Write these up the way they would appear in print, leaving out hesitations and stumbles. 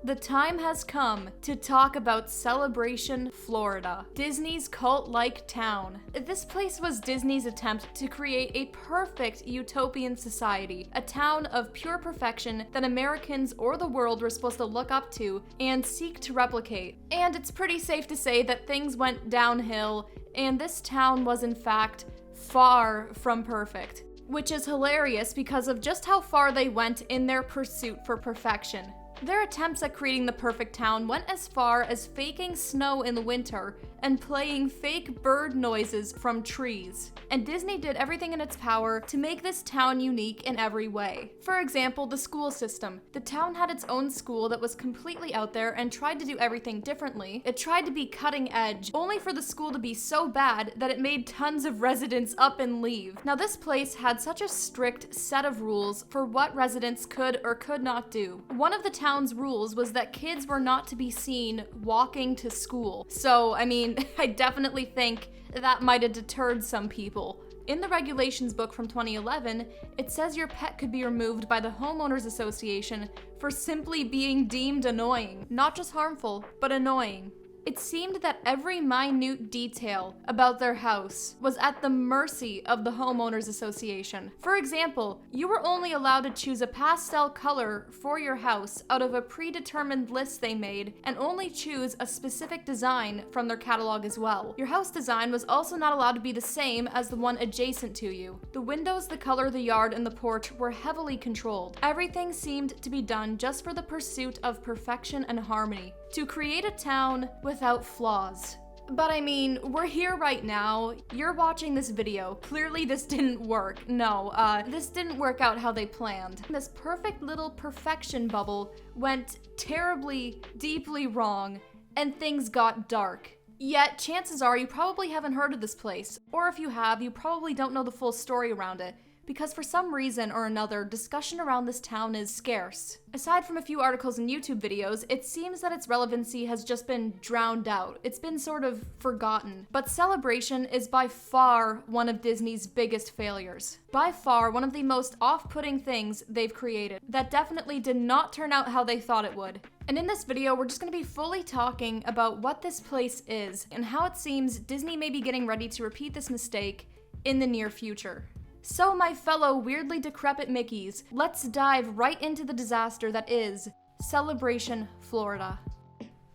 The time has come to talk about Celebration, Florida, Disney's cult-like town. This place was Disney's attempt to create a perfect utopian society, a town of pure perfection that Americans or the world were supposed to look up to and seek to replicate. And it's pretty safe to say that things went downhill, and this town was in fact far from perfect. Which is hilarious because of just how far they went in their pursuit for perfection. Their attempts at creating the perfect town went as far as faking snow in the winter and playing fake bird noises from trees. And Disney did everything in its power to make this town unique in every way. For example, the school system. The town had its own school that was completely out there and tried to do everything differently. It tried to be cutting edge, only for the school to be so bad that it made tons of residents up and leave. Now this place had such a strict set of rules for what residents could or could not do. One of the town's rules was that kids were not to be seen walking to school. So, I mean, I definitely think that might have deterred some people. In the regulations book from 2011, it says your pet could be removed by the Homeowners Association for simply being deemed annoying. Not just harmful, but annoying. It seemed that every minute detail about their house was at the mercy of the Homeowners Association. For example, you were only allowed to choose a pastel color for your house out of a predetermined list they made, and only choose a specific design from their catalog as well. Your house design was also not allowed to be the same as the one adjacent to you. The windows, the color, the yard, and the porch were heavily controlled. Everything seemed to be done just for the pursuit of perfection and harmony, to create a town without flaws. But I mean, we're here right now, you're watching this video, clearly this didn't work. No, this didn't work out how they planned. This perfect little perfection bubble went terribly, deeply wrong, and things got dark. Yet, chances are you probably haven't heard of this place, or if you have, you probably don't know the full story around it, because for some reason or another, discussion around this town is scarce. Aside from a few articles and YouTube videos, it seems that its relevancy has just been drowned out. It's been sort of forgotten. But Celebration is by far one of Disney's biggest failures. By far one of the most off-putting things they've created that definitely did not turn out how they thought it would. And in this video, we're just going to be fully talking about what this place is and how it seems Disney may be getting ready to repeat this mistake in the near future. So my fellow weirdly decrepit Mickeys, let's dive right into the disaster that is Celebration, Florida.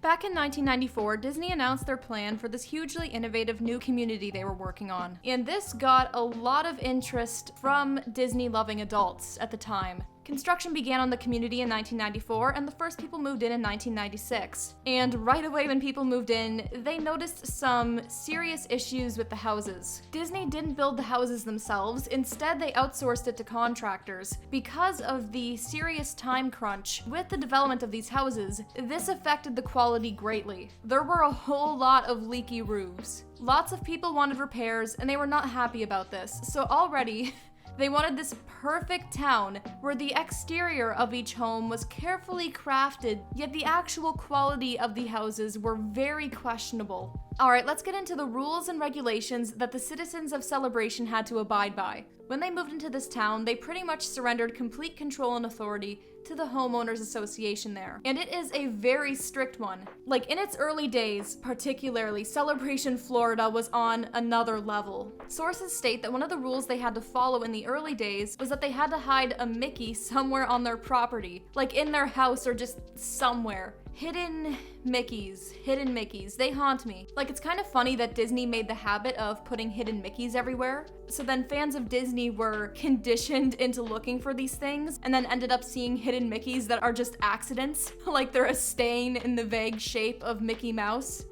Back in 1994, Disney announced their plan for this hugely innovative new community they were working on. And this got a lot of interest from Disney-loving adults at the time. Construction began on the community in 1994, and the first people moved in 1996. And right away when people moved in, they noticed some serious issues with the houses. Disney didn't build the houses themselves, instead they outsourced it to contractors. Because of the serious time crunch with the development of these houses, this affected the quality greatly. There were a whole lot of leaky roofs. Lots of people wanted repairs, and they were not happy about this. So already, they wanted this perfect town where the exterior of each home was carefully crafted, yet the actual quality of the houses were very questionable. Alright, let's get into the rules and regulations that the citizens of Celebration had to abide by. When they moved into this town, they pretty much surrendered complete control and authority to the Homeowners Association there. And it is a very strict one. Like, in its early days, particularly, Celebration, Florida was on another level. Sources state that one of the rules they had to follow in the early days was that they had to hide a Mickey somewhere on their property. Like in their house or just somewhere. Hidden Mickeys, they haunt me. Like, it's kind of funny that Disney made the habit of putting hidden Mickeys everywhere, so then fans of Disney were conditioned into looking for these things, and then ended up seeing hidden Mickeys that are just accidents, like they're a stain in the vague shape of Mickey Mouse.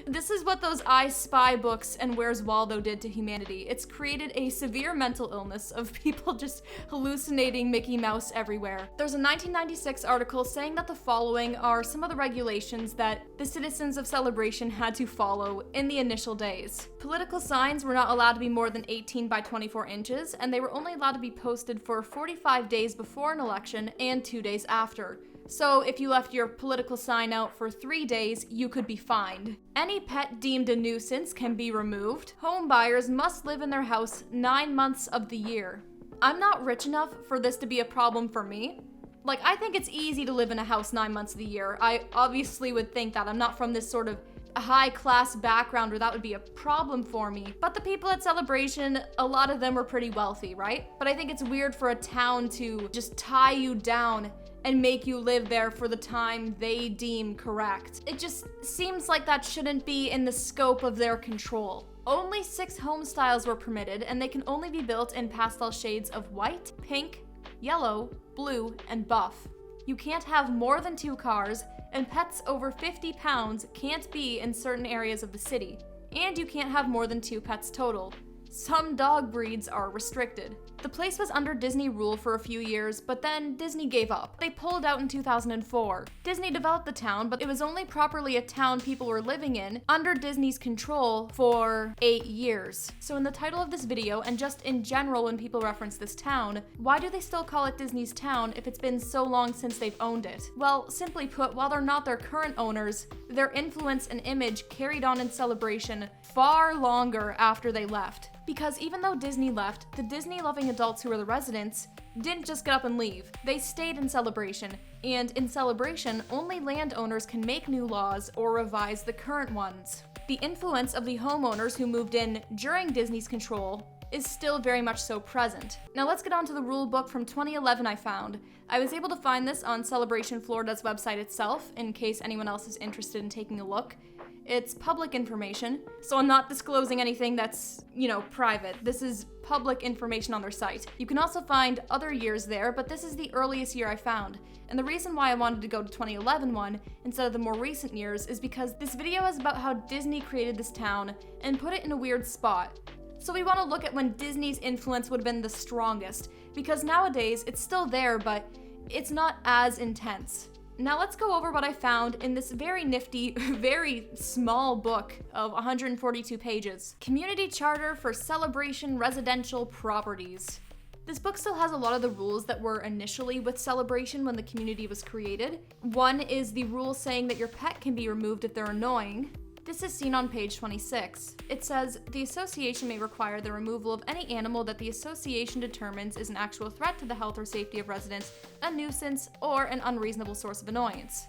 This is what those I Spy books and Where's Waldo did to humanity. It's created a severe mental illness of people just hallucinating Mickey Mouse everywhere. There's a 1996 article saying that the following are some of the regulations that the citizens of Celebration had to follow in the initial days. Political signs were not allowed to be more than 18 by 24 inches, and they were only allowed to be posted for 45 days before an election and 2 days after. So if you left your political sign out for 3 days, you could be fined. Any pet deemed a nuisance can be removed. Home buyers must live in their house 9 months of the year. I'm not rich enough for this to be a problem for me. Like, I think it's easy to live in a house 9 months of the year. I obviously would think that. I'm not from this sort of high-class background where that would be a problem for me. But the people at Celebration, a lot of them were pretty wealthy, right? But I think it's weird for a town to just tie you down and make you live there for the time they deem correct. It just seems like that shouldn't be in the scope of their control. Only 6 home styles were permitted, and they can only be built in pastel shades of white, pink, yellow, blue, and buff. You can't have more than 2 cars, and pets over 50 pounds can't be in certain areas of the city. And you can't have more than 2 pets total. Some dog breeds are restricted. The place was under Disney rule for a few years, but then Disney gave up. They pulled out in 2004. Disney developed the town, but it was only properly a town people were living in under Disney's control for 8 years. So in the title of this video, and just in general when people reference this town, why do they still call it Disney's town if it's been so long since they've owned it? Well, simply put, while they're not their current owners, their influence and image carried on in Celebration far longer after they left. Because even though Disney left, the Disney-loving adults who were the residents didn't just get up and leave. They stayed in Celebration, and in Celebration, only landowners can make new laws or revise the current ones. The influence of the homeowners who moved in during Disney's control is still very much so present. Now let's get on to the rule book from 2011 I found. I was able to find this on Celebration Florida's website itself, in case anyone else is interested in taking a look. It's public information, so I'm not disclosing anything that's, private. This is public information on their site. You can also find other years there, but this is the earliest year I found. And the reason why I wanted to go to 2011 one instead of the more recent years is because this video is about how Disney created this town and put it in a weird spot. So we want to look at when Disney's influence would have been the strongest, because nowadays it's still there, but it's not as intense. Now let's go over what I found in this very nifty, very small book of 142 pages. Community Charter for Celebration Residential Properties. This book still has a lot of the rules that were initially with Celebration when the community was created. One is the rule saying that your pet can be removed if they're annoying. This is seen on page 26. It says, the association may require the removal of any animal that the association determines is an actual threat to the health or safety of residents, a nuisance, or an unreasonable source of annoyance.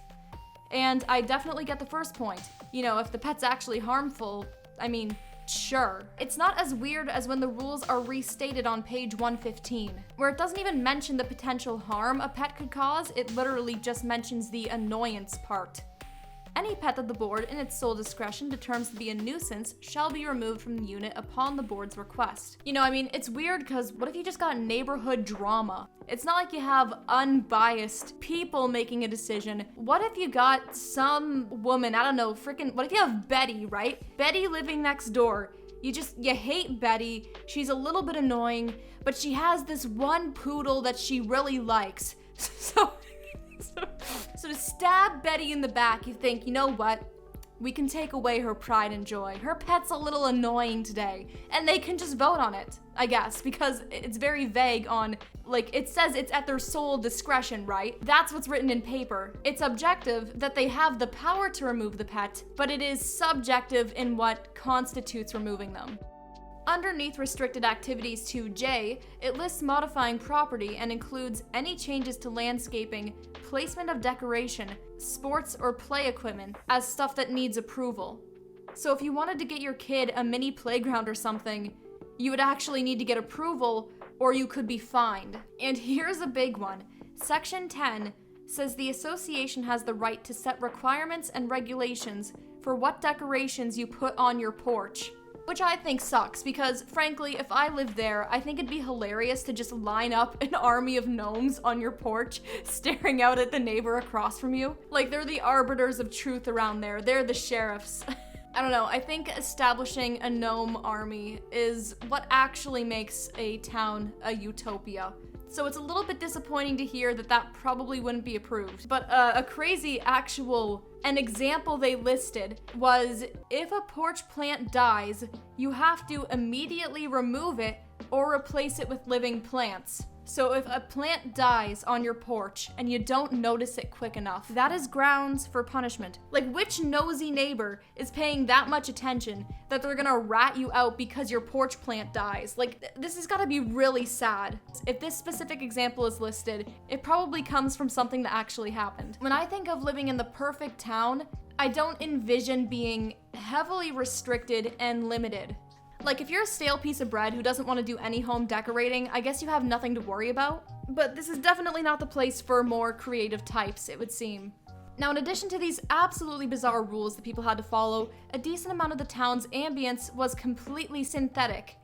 And I definitely get the first point. If the pet's actually harmful, sure. It's not as weird as when the rules are restated on page 115, where it doesn't even mention the potential harm a pet could cause, it literally just mentions the annoyance part. Any pet that the board, in its sole discretion, determines to be a nuisance shall be removed from the unit upon the board's request. It's weird because what if you just got neighborhood drama? It's not like you have unbiased people making a decision. What if you got some woman, what if you have Betty, right? Betty living next door. You hate Betty, she's a little bit annoying, but she has this one poodle that she really likes. So to stab Betty in the back, you think, you know what? We can take away her pride and joy. Her pet's a little annoying today. And they can just vote on it, I guess, because it's very vague on, it says it's at their sole discretion, right? That's what's written in paper. It's objective that they have the power to remove the pet, but it is subjective in what constitutes removing them. Underneath restricted activities 2J, it lists modifying property and includes any changes to landscaping, placement of decoration, sports or play equipment as stuff that needs approval. So if you wanted to get your kid a mini playground or something, you would actually need to get approval or you could be fined. And here's a big one. Section 10 says the association has the right to set requirements and regulations for what decorations you put on your porch. Which I think sucks, because frankly, if I lived there, I think it'd be hilarious to just line up an army of gnomes on your porch, staring out at the neighbor across from you. They're the arbiters of truth around there. They're the sheriffs. I don't know, I think establishing a gnome army is what actually makes a town a utopia. So it's a little bit disappointing to hear that probably wouldn't be approved. But a crazy an example they listed was if a porch plant dies, you have to immediately remove it or replace it with living plants. So if a plant dies on your porch and you don't notice it quick enough, that is grounds for punishment. Like, which nosy neighbor is paying that much attention that they're gonna rat you out because your porch plant dies? Like, this has gotta be really sad. If this specific example is listed, it probably comes from something that actually happened. When I think of living in the perfect town, I don't envision being heavily restricted and limited. Like, if you're a stale piece of bread who doesn't want to do any home decorating, I guess you have nothing to worry about. But this is definitely not the place for more creative types, it would seem. Now, in addition to these absolutely bizarre rules that people had to follow, a decent amount of the town's ambience was completely synthetic,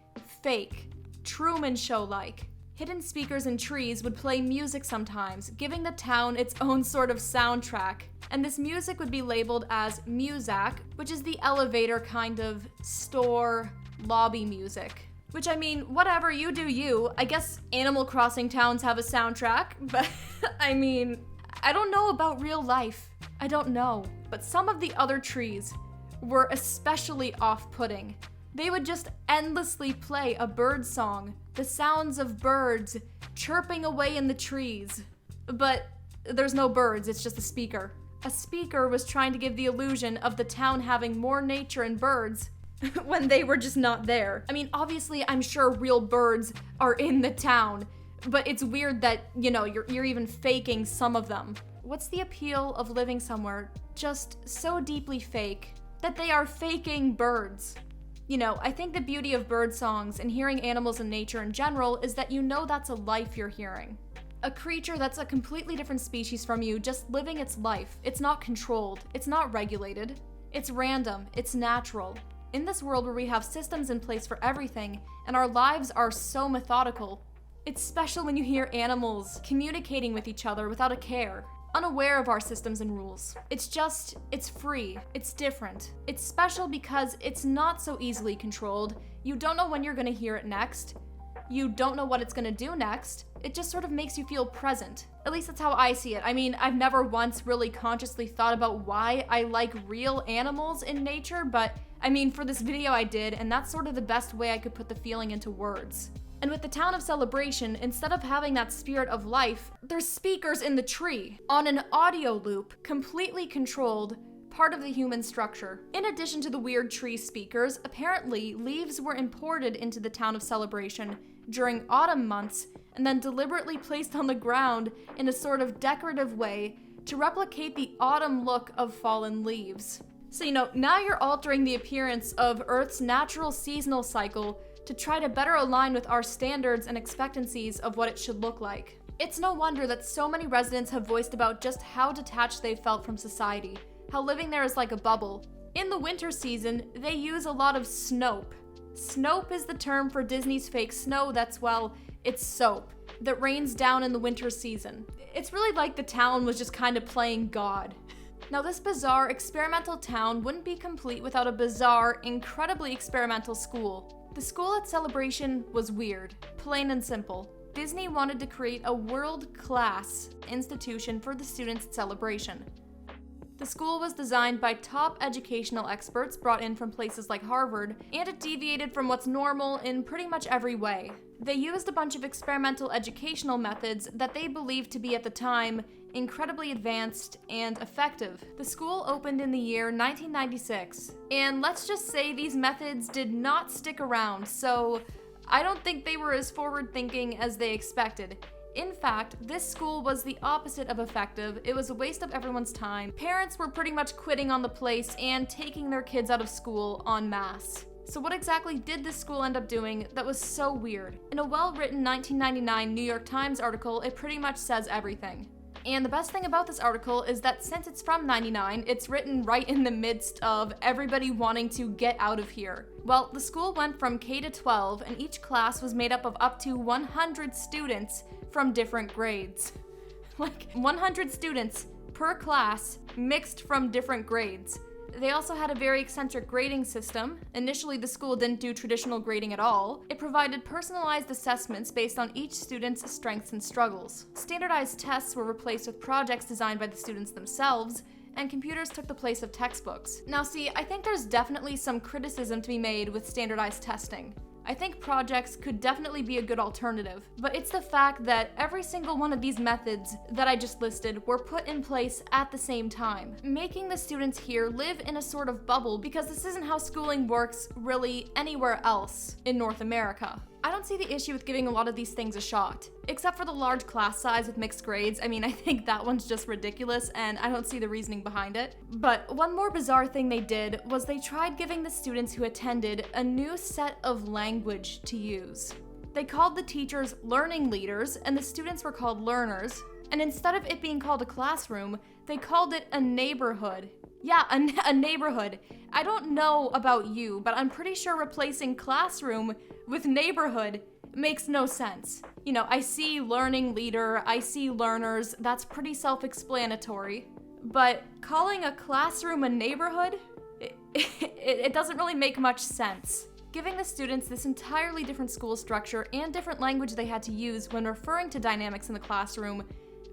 fake, Truman Show-like. Hidden speakers in trees would play music sometimes, giving the town its own sort of soundtrack. And this music would be labeled as Muzak, which is the elevator kind of store lobby music. Which, I mean, whatever, you do you. I guess Animal Crossing towns have a soundtrack, but I mean, I don't know about real life. I don't know. But some of the other trees were especially off-putting. They would just endlessly play a bird song, the sounds of birds chirping away in the trees. But there's no birds, it's just a speaker. A speaker was trying to give the illusion of the town having more nature and birds when they were just not there. I mean, obviously, I'm sure real birds are in the town, but it's weird that, you know, you're even faking some of them. What's the appeal of living somewhere just so deeply fake that they are faking birds? You know, I think the beauty of bird songs and hearing animals in nature in general is that you know that's a life you're hearing. A creature that's a completely different species from you, just living its life. It's not controlled, it's not regulated, it's random, it's natural. In this world where we have systems in place for everything, and our lives are so methodical, it's special when you hear animals communicating with each other without a care, unaware of our systems and rules. It's free, it's different. It's special because it's not so easily controlled. You don't know when you're gonna hear it next. You don't know what it's gonna do next. It just sort of makes you feel present. At least that's how I see it. I mean, I've never once really consciously thought about why I like real animals in nature, but I mean, for this video I did, and that's sort of the best way I could put the feeling into words. And with the town of Celebration, instead of having that spirit of life, there's speakers in the tree, on an audio loop, completely controlled, part of the human structure. In addition to the weird tree speakers, apparently leaves were imported into the town of Celebration during autumn months and then deliberately placed on the ground in a sort of decorative way to replicate the autumn look of fallen leaves. So, you know, now you're altering the appearance of Earth's natural seasonal cycle to try to better align with our standards and expectancies of what it should look like. It's no wonder that so many residents have voiced about just how detached they felt from society, how living there is like a bubble. In the winter season, they use a lot of snope. Snope is the term for Disney's fake snow that's, well, it's soap that rains down in the winter season. It's really like the town was just kind of playing God. Now, this bizarre experimental town wouldn't be complete without a bizarre, incredibly experimental school. The school at Celebration was weird, plain and simple. Disney wanted to create a world-class institution for the students at Celebration. The school was designed by top educational experts brought in from places like Harvard, and it deviated from what's normal in pretty much every way. They used a bunch of experimental educational methods that they believed to be at the time incredibly advanced and effective. The school opened in the year 1996, and let's just say these methods did not stick around, so I don't think they were as forward-thinking as they expected. In fact, this school was the opposite of effective. It was a waste of everyone's time. Parents were pretty much quitting on the place and taking their kids out of school en masse. So what exactly did this school end up doing that was so weird? In a well-written 1999 New York Times article, it pretty much says everything. And the best thing about this article is that since it's from '99, it's written right in the midst of everybody wanting to get out of here. Well, the school went from K to 12, and each class was made up of up to 100 students from different grades. Like, 100 students per class mixed from different grades. They also had a very eccentric grading system. Initially, the school didn't do traditional grading at all. It provided personalized assessments based on each student's strengths and struggles. Standardized tests were replaced with projects designed by the students themselves, and computers took the place of textbooks. Now see, I think there's definitely some criticism to be made with standardized testing. I think projects could definitely be a good alternative, but it's the fact that every single one of these methods that I just listed were put in place at the same time, making the students here live in a sort of bubble because this isn't how schooling works really anywhere else in North America. I don't see the issue with giving a lot of these things a shot, except for the large class size with mixed grades. I mean, I think that one's just ridiculous and I don't see the reasoning behind it. But one more bizarre thing they did was they tried giving the students who attended a new set of language to use. They called the teachers learning leaders and the students were called learners, and instead of it being called a classroom, they called it a neighborhood. Yeah, a neighborhood. I don't know about you, but I'm pretty sure replacing classroom with neighborhood makes no sense. You know, I see learning leader, I see learners, that's pretty self-explanatory. But calling a classroom a neighborhood, it doesn't really make much sense. Giving the students this entirely different school structure and different language they had to use when referring to dynamics in the classroom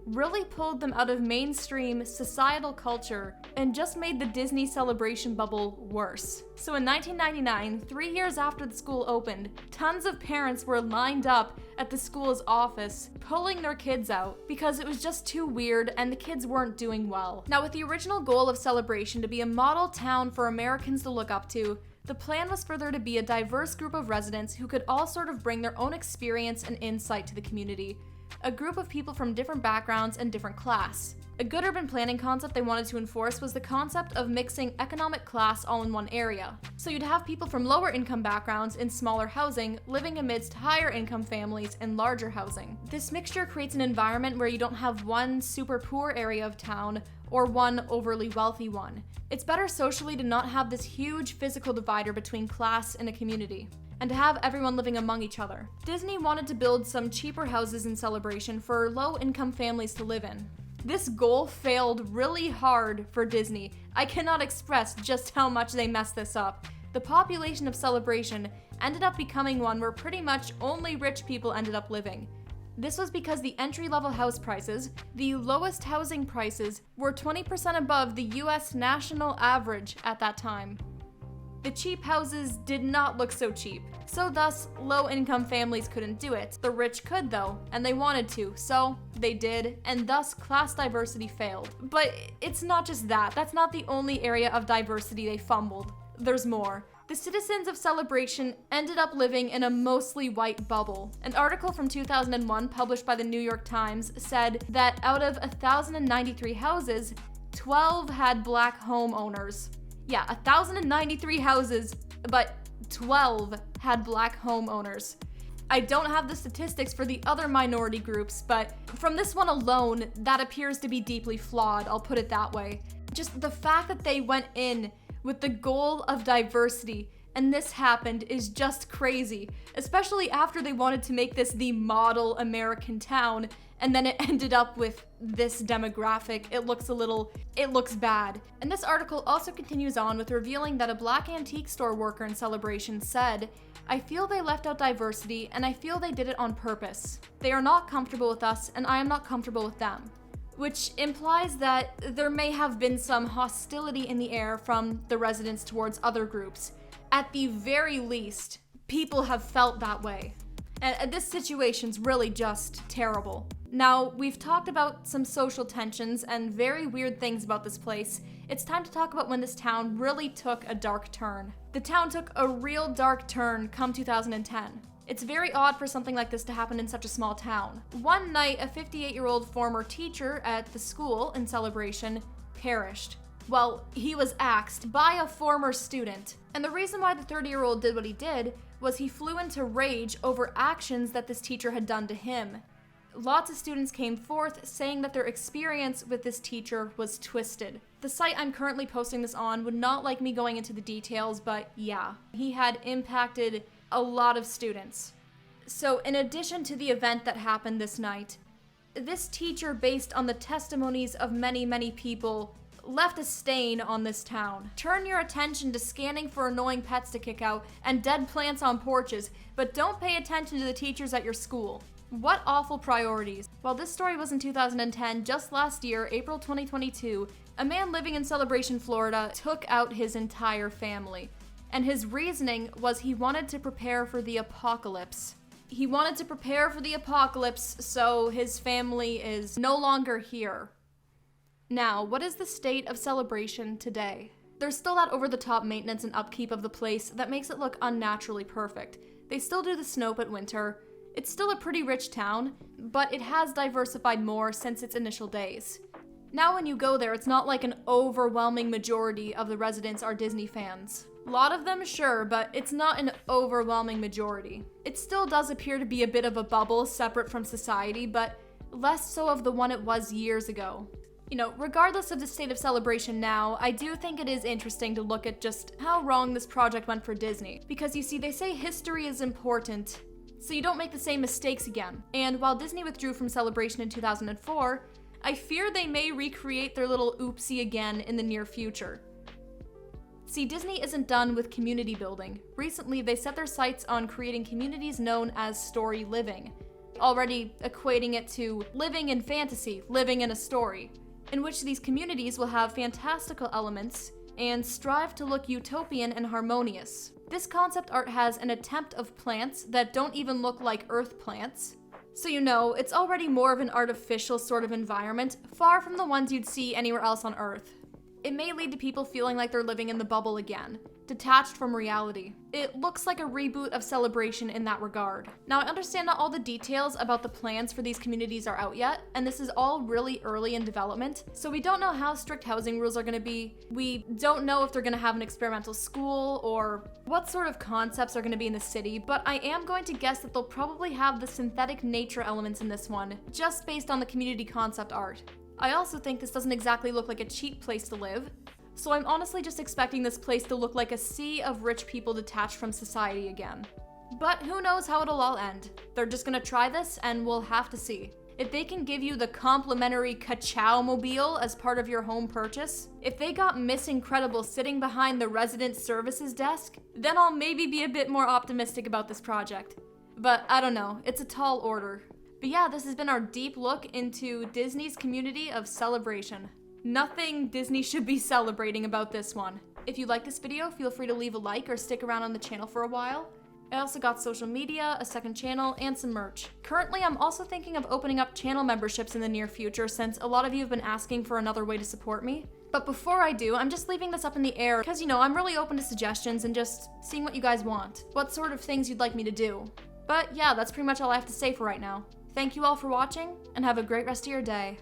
really pulled them out of mainstream societal culture and just made the Disney celebration bubble worse. So in 1999, 3 years after the school opened, tons of parents were lined up at the school's office pulling their kids out because it was just too weird and the kids weren't doing well. Now, with the original goal of Celebration to be a model town for Americans to look up to, the plan was for there to be a diverse group of residents who could all sort of bring their own experience and insight to the community. A group of people from different backgrounds and different class. A good urban planning concept they wanted to enforce was the concept of mixing economic class all in one area. So you'd have people from lower income backgrounds in smaller housing living amidst higher income families in larger housing. This mixture creates an environment where you don't have one super poor area of town or one overly wealthy one. It's better socially to not have this huge physical divider between class in a community, and to have everyone living among each other. Disney wanted to build some cheaper houses in Celebration for low-income families to live in. This goal failed really hard for Disney. I cannot express just how much they messed this up. The population of Celebration ended up becoming one where pretty much only rich people ended up living. This was because the entry-level house prices, the lowest housing prices, were 20% above the US national average at that time. The cheap houses did not look so cheap, so thus low-income families couldn't do it. The rich could though, and they wanted to, so they did, and thus class diversity failed. But it's not just that. That's not the only area of diversity they fumbled. There's more. The citizens of Celebration ended up living in a mostly white bubble. An article from 2001 published by the New York Times said that out of 1,093 houses, 12 had black homeowners. Yeah, 1,093 houses, but 12 had black homeowners. I don't have the statistics for the other minority groups, but from this one alone, that appears to be deeply flawed, I'll put it that way. Just the fact that they went in with the goal of diversity and this happened is just crazy, especially after they wanted to make this the model American town, and then it ended up with this demographic. It looks bad. And this article also continues on with revealing that a black antique store worker in Celebration said, "I feel they left out diversity, and I feel they did it on purpose. They are not comfortable with us, and I am not comfortable with them." Which implies that there may have been some hostility in the air from the residents towards other groups. At the very least, people have felt that way. And this situation's really just terrible. Now, we've talked about some social tensions and very weird things about this place. It's time to talk about when this town really took a dark turn. The town took a real dark turn come 2010. It's very odd for something like this to happen in such a small town. One night, a 58-year-old former teacher at the school in Celebration perished. Well, he was axed by a former student. And the reason why the 30-year-old did what he did was he flew into rage over actions that this teacher had done to him. Lots of students came forth saying that their experience with this teacher was twisted. The site I'm currently posting this on would not like me going into the details, but yeah, he had impacted a lot of students. So in addition to the event that happened this night, this teacher, based on the testimonies of many people, left a stain on this town. Turn your attention to scanning for annoying pets to kick out and dead plants on porches, but don't pay attention to the teachers at your school. What awful priorities. While this story was in 2010, just last year, April 2022, a man living in Celebration, Florida, took out his entire family. And his reasoning was he wanted to prepare for the apocalypse. He wanted to prepare for the apocalypse, so his family is no longer here. Now, what is the state of Celebration today? There's still that over-the-top maintenance and upkeep of the place that makes it look unnaturally perfect. They still do the Snope at winter. It's still a pretty rich town, but it has diversified more since its initial days. Now when you go there, it's not like an overwhelming majority of the residents are Disney fans. A lot of them, sure, but it's not an overwhelming majority. It still does appear to be a bit of a bubble separate from society, but less so of the one it was years ago. You know, regardless of the state of Celebration now, I do think it is interesting to look at just how wrong this project went for Disney. Because you see, they say history is important, so you don't make the same mistakes again. And while Disney withdrew from Celebration in 2004, I fear they may recreate their little oopsie again in the near future. See, Disney isn't done with community building. Recently, they set their sights on creating communities known as story living, already equating it to living in fantasy, living in a story, in which these communities will have fantastical elements and strive to look utopian and harmonious. This concept art has an attempt of plants that don't even look like Earth plants. So you know, it's already more of an artificial sort of environment, far from the ones you'd see anywhere else on Earth. It may lead to people feeling like they're living in the bubble again, detached from reality. It looks like a reboot of Celebration in that regard. Now, I understand not all the details about the plans for these communities are out yet, and this is all really early in development, so we don't know how strict housing rules are going to be. We don't know if they're going to have an experimental school or what sort of concepts are going to be in the city, but I am going to guess that they'll probably have the synthetic nature elements in this one, just based on the community concept art. I also think this doesn't exactly look like a cheap place to live, so I'm honestly just expecting this place to look like a sea of rich people detached from society again. But who knows how it'll all end. They're just gonna try this and we'll have to see. If they can give you the complimentary Ka-Chow mobile as part of your home purchase, if they got Miss Incredible sitting behind the resident services desk, then I'll maybe be a bit more optimistic about this project. But I don't know, it's a tall order. But yeah, this has been our deep look into Disney's community of Celebration. Nothing Disney should be celebrating about this one. If you like this video, feel free to leave a like or stick around on the channel for a while. I also got social media, a second channel, and some merch. Currently, I'm also thinking of opening up channel memberships in the near future since a lot of you have been asking for another way to support me. But before I do, I'm just leaving this up in the air because, you know, I'm really open to suggestions and just seeing what you guys want. What sort of things you'd like me to do. But yeah, that's pretty much all I have to say for right now. Thank you all for watching, and have a great rest of your day.